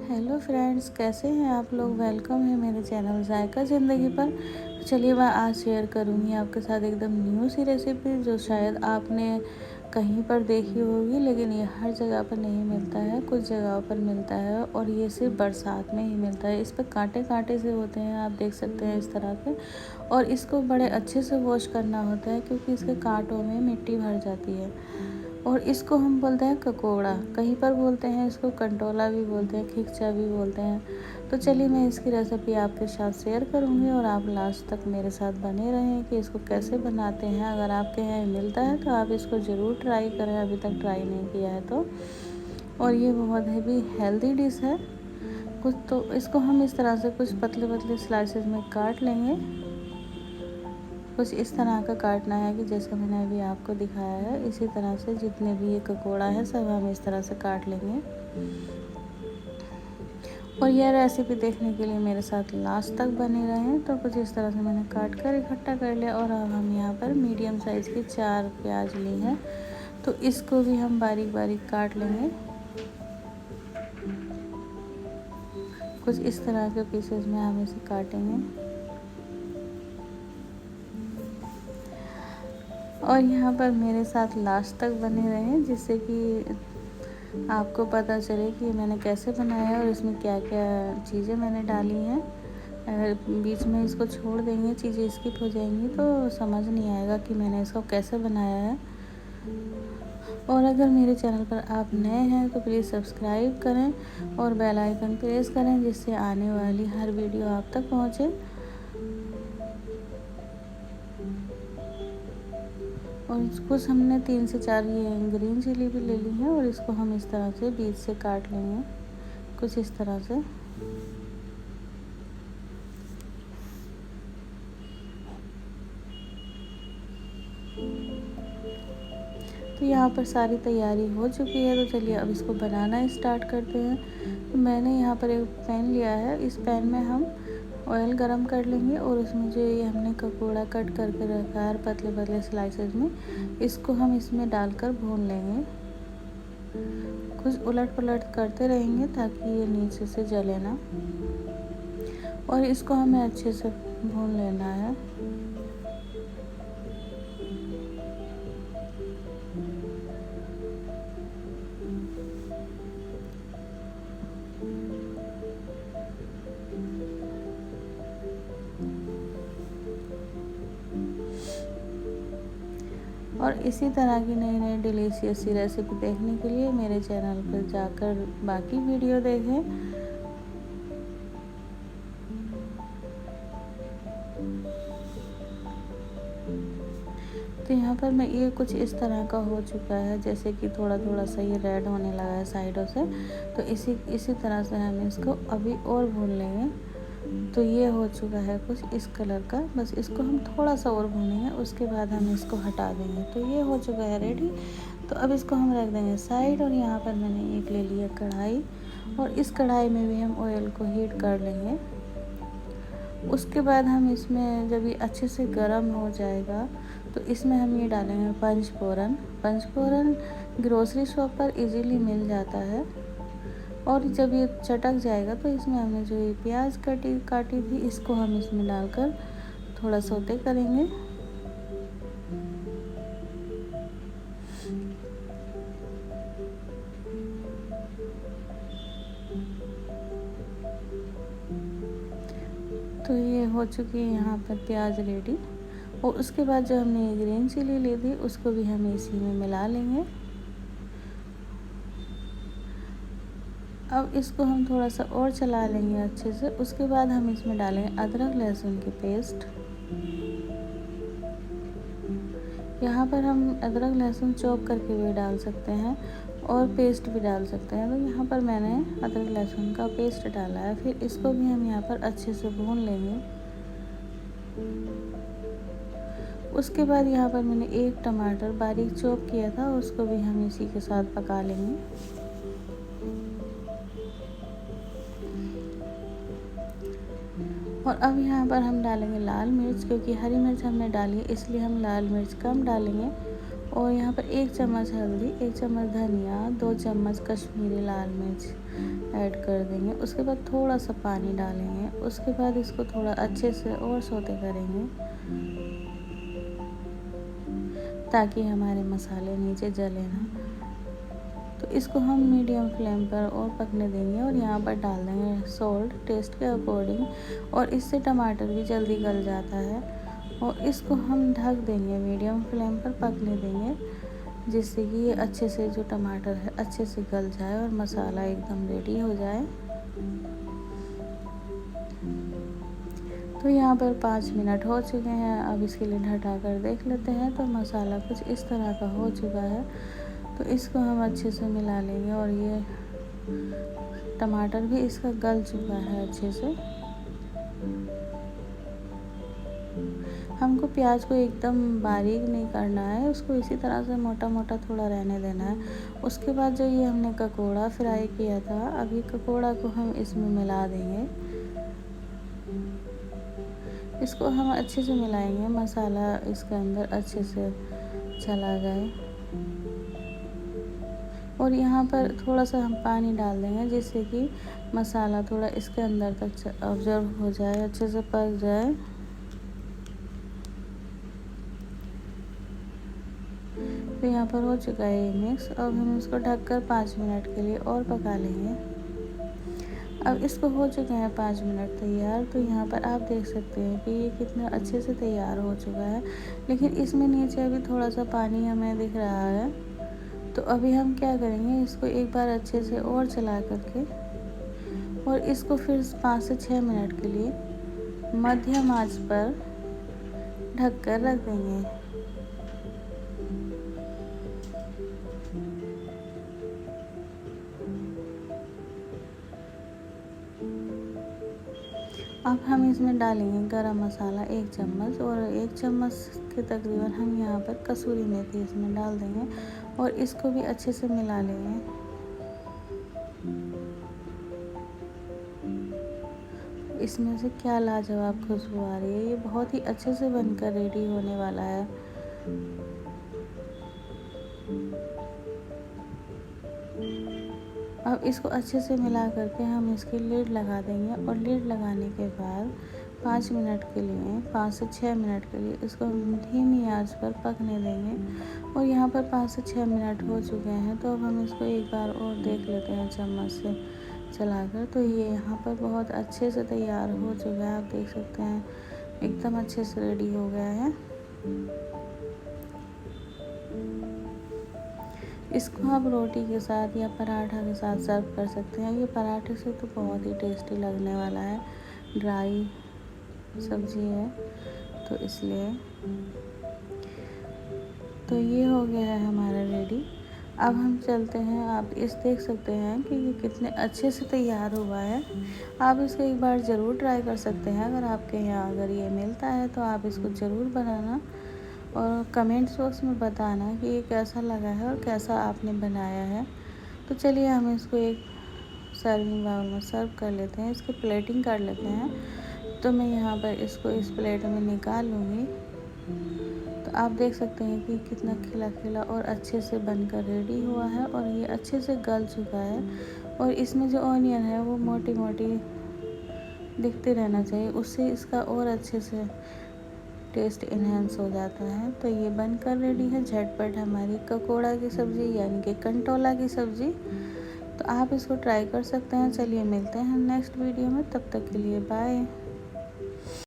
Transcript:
Hello friends, कैसे हैं आप लोग। वेलकम है मेरे चैनल जायका ज़िंदगी पर। चलिए मैं आज शेयर करूंगी आपके साथ एकदम न्यू सी रेसिपी जो शायद आपने कहीं पर देखी होगी, लेकिन ये हर जगह पर नहीं मिलता है, कुछ जगहों पर मिलता है और ये सिर्फ बरसात में ही मिलता है। इस पर कांटे कांटे से होते हैं, आप देख सकते हैं इस तरह के। और इसको बड़े अच्छे से वॉश करना होता है क्योंकि इसके कांटों में मिट्टी भर जाती है। और इसको हम बोलते हैं ककोड़ा, कहीं पर बोलते हैं इसको कंटोला भी बोलते हैं, खिकचा भी बोलते हैं। तो चलिए मैं इसकी रेसिपी आपके साथ शेयर करूंगी और आप लास्ट तक मेरे साथ बने रहें कि इसको कैसे बनाते हैं। अगर आपके यहाँ मिलता है तो आप इसको ज़रूर ट्राई करें, अभी तक ट्राई नहीं किया है तो। और ये बहुत ही हेल्दी डिश है। कुछ तो इसको हम इस तरह से कुछ पतले पतले स्लाइसेस में काट लेंगे। कुछ इस तरह का काटना है कि जैसे मैंने अभी आपको दिखाया है, इसी तरह से जितने भी ये ककोड़ा है सब हम इस तरह से काट लेंगे। और यह रेसिपी देखने के लिए मेरे साथ लास्ट तक बने रहें। तो कुछ इस तरह से मैंने काट कर इकट्ठा कर लिया। और अब हम यहाँ पर मीडियम साइज़ की 4 प्याज ली है, तो इसको भी हम बारीक बारीक काट लेंगे। कुछ इस तरह के पीसेस में हम इसे काटेंगे। और यहाँ पर मेरे साथ लास्ट तक बने रहें, जिससे कि आपको पता चले कि मैंने कैसे बनाया है और इसमें क्या क्या चीज़ें मैंने डाली हैं। अगर बीच में इसको छोड़ देंगे, चीज़ें स्किप हो जाएंगी, तो समझ नहीं आएगा कि मैंने इसको कैसे बनाया है। और अगर मेरे चैनल पर आप नए हैं तो प्लीज़ सब्सक्राइब करें और बेल आइकन प्रेस करें, जिससे आने वाली हर वीडियो आप तक पहुँचे। और कुछ हमने 3 से 4 ये ग्रीन चिली भी ले ली है और इसको हम इस तरह से बीच से काट लेंगे, कुछ इस तरह से। तो यहाँ पर सारी तैयारी हो चुकी है, तो चलिए अब इसको बनाना स्टार्ट करते हैं। तो मैंने यहाँ पर एक पैन लिया है, इस पैन में हम ऑयल गरम कर लेंगे और उसमें जो ये हमने ककोड़ा कट करके रखा है पतले पतले स्लाइसेस में, इसको हम इसमें डालकर भून लेंगे। कुछ उलट पलट करते रहेंगे ताकि ये नीचे से जले ना। और इसको हमें अच्छे से भून लेना है। और इसी तरह की नई नई डिलीशियस सी रेसिपी देखने के लिए मेरे चैनल पर जाकर बाकी वीडियो देखें। तो यहाँ पर मैं ये कुछ इस तरह का हो चुका है, जैसे कि थोड़ा थोड़ा सा ये रेड होने लगा है साइडों से। तो इसी तरह से हम इसको अभी और भून लेंगे। तो ये हो चुका है कुछ इस कलर का, बस इसको हम थोड़ा सा और भूनेंगे, उसके बाद हम इसको हटा देंगे। तो ये हो चुका है रेडी। तो अब इसको हम रख देंगे साइड। और यहाँ पर मैंने एक ले लिया कढ़ाई, और इस कढ़ाई में भी हम ऑयल को हीट कर लेंगे। उसके बाद हम इसमें जब ये अच्छे से गर्म हो जाएगा तो इसमें हम ये डालेंगे पंचफोरन। पंचफोरन ग्रोसरी शॉप पर इजीली मिल जाता है। और जब ये चटक जाएगा तो इसमें हमने जो ये प्याज काटी थी, इसको हम इसमें डालकर थोड़ा सौते करेंगे। तो ये हो चुकी है यहाँ पर प्याज रेडी। और उसके बाद जो हमने ये ग्रीन चिली ली थी उसको भी हम इसी में मिला लेंगे। अब इसको हम थोड़ा सा और चला लेंगे अच्छे से। उसके बाद हम इसमें डालेंगे अदरक लहसुन की पेस्ट। यहाँ पर हम अदरक लहसुन चॉप करके भी डाल सकते हैं और पेस्ट भी डाल सकते हैं। तो यहाँ पर मैंने अदरक लहसुन का पेस्ट डाला है। फिर इसको भी हम यहाँ पर अच्छे से भून लेंगे। उसके बाद यहाँ पर मैंने एक टमाटर बारीक चॉप किया था, उसको भी हम इसी के साथ पका लेंगे। और अब यहाँ पर हम डालेंगे लाल मिर्च, क्योंकि हरी मिर्च हमने डाली है इसलिए हम लाल मिर्च कम डालेंगे। और यहाँ पर 1 चम्मच हल्दी, 1 चम्मच धनिया, 2 चम्मच कश्मीरी लाल मिर्च ऐड कर देंगे। उसके बाद थोड़ा सा पानी डालेंगे। उसके बाद इसको थोड़ा अच्छे से और सौते करेंगे ताकि हमारे मसाले नीचे जले ना। तो इसको हम मीडियम फ्लेम पर और पकने देंगे और यहाँ पर डाल देंगे सॉल्ट टेस्ट के अकॉर्डिंग। और इससे टमाटर भी जल्दी गल जाता है। और इसको हम ढक देंगे, मीडियम फ्लेम पर पकने देंगे, जिससे कि ये अच्छे से जो टमाटर है अच्छे से गल जाए और मसाला एकदम रेडी हो जाए। तो यहाँ पर 5 मिनट हो चुके हैं। अब इसके लिए ढका कर देख लेते हैं। तो मसाला कुछ इस तरह का हो चुका है। तो इसको हम अच्छे से मिला लेंगे और ये टमाटर भी इसका गल चुका है अच्छे से। हमको प्याज को एकदम बारीक नहीं करना है, उसको इसी तरह से मोटा मोटा थोड़ा रहने देना है। उसके बाद जो ये हमने ककोड़ा फ्राई किया था, अभी ककोड़ा को हम इसमें मिला देंगे। इसको हम अच्छे से मिलाएंगे, मसाला इसके अंदर अच्छे से चला जाए। और यहाँ पर थोड़ा सा हम पानी डाल देंगे, जिससे कि मसाला थोड़ा इसके अंदर तक ऑब्जर्व हो जाए, अच्छे से पक जाए। तो यहाँ पर हो चुका है ये मिक्स। अब हम इसको ढककर 5 मिनट के लिए और पका लेंगे। अब इसको हो चुके हैं 5 मिनट तैयार। तो यहाँ पर आप देख सकते हैं कि ये कितना अच्छे से तैयार हो चुका है, लेकिन इसमें नीचे अभी थोड़ा सा पानी हमें दिख रहा है। तो अभी हम क्या करेंगे, इसको एक बार अच्छे से और चला करके और इसको फिर 5 से 6 मिनट के लिए मध्यम आंच पर ढक कर रख देंगे। अब हम इसमें डालेंगे गरम मसाला 1 चम्मच और 1 चम्मच के तकरीबन हम यहाँ पर कसूरी मेथी इसमें डाल देंगे और इसको भी अच्छे से मिला लेंगे। इसमें से क्या लाजवाब खुशबू आ रही है, ये बहुत ही अच्छे से बनकर रेडी होने वाला है। अब इसको अच्छे से मिला करके हम इसकी लीड लगा देंगे और लीड लगाने के बाद 5 मिनट के लिए 5 से 6 मिनट के लिए इसको हम धीमी आंच पर पकने देंगे। और यहाँ पर 5 से 6 मिनट हो चुके हैं। तो अब हम इसको एक बार और देख लेते हैं चम्मच से चलाकर। तो ये यहाँ पर बहुत अच्छे से तैयार हो चुका है, आप देख सकते हैं एकदम अच्छे से रेडी हो गया है। इसको आप रोटी के साथ या पराठा के साथ सर्व कर सकते हैं। ये पराठे से तो बहुत ही टेस्टी लगने वाला है, ड्राई सब्जी है तो इसलिए। तो ये हो गया है हमारा रेडी। अब हम चलते हैं, आप इस देख सकते हैं कि ये कितने अच्छे से तैयार हुआ है। आप इसको एक बार ज़रूर ट्राई कर सकते हैं। अगर आपके यहाँ अगर ये मिलता है तो आप इसको ज़रूर बनाना और कमेंट्स बॉक्स में बताना कि ये कैसा लगा है और कैसा आपने बनाया है। तो चलिए हम इसको एक सर्विंग बाउल में सर्व कर लेते हैं, इसकी प्लेटिंग कर लेते हैं। तो मैं यहाँ पर इसको इस प्लेट में निकाल लूँगी। तो आप देख सकते हैं कि कितना खिला खिला और अच्छे से बनकर रेडी हुआ है और ये अच्छे से गल चुका है। और इसमें जो ऑनियन है वो मोटी मोटी दिखते रहना चाहिए, उससे इसका और अच्छे से टेस्ट इन्हेंस हो जाता है। तो ये बनकर रेडी है झटपट हमारी ककोड़ा की सब्ज़ी यानी कि कंटोला की सब्ज़ी। तो आप इसको ट्राई कर सकते हैं। चलिए मिलते हैं नेक्स्ट वीडियो में, तब तक के लिए बाय।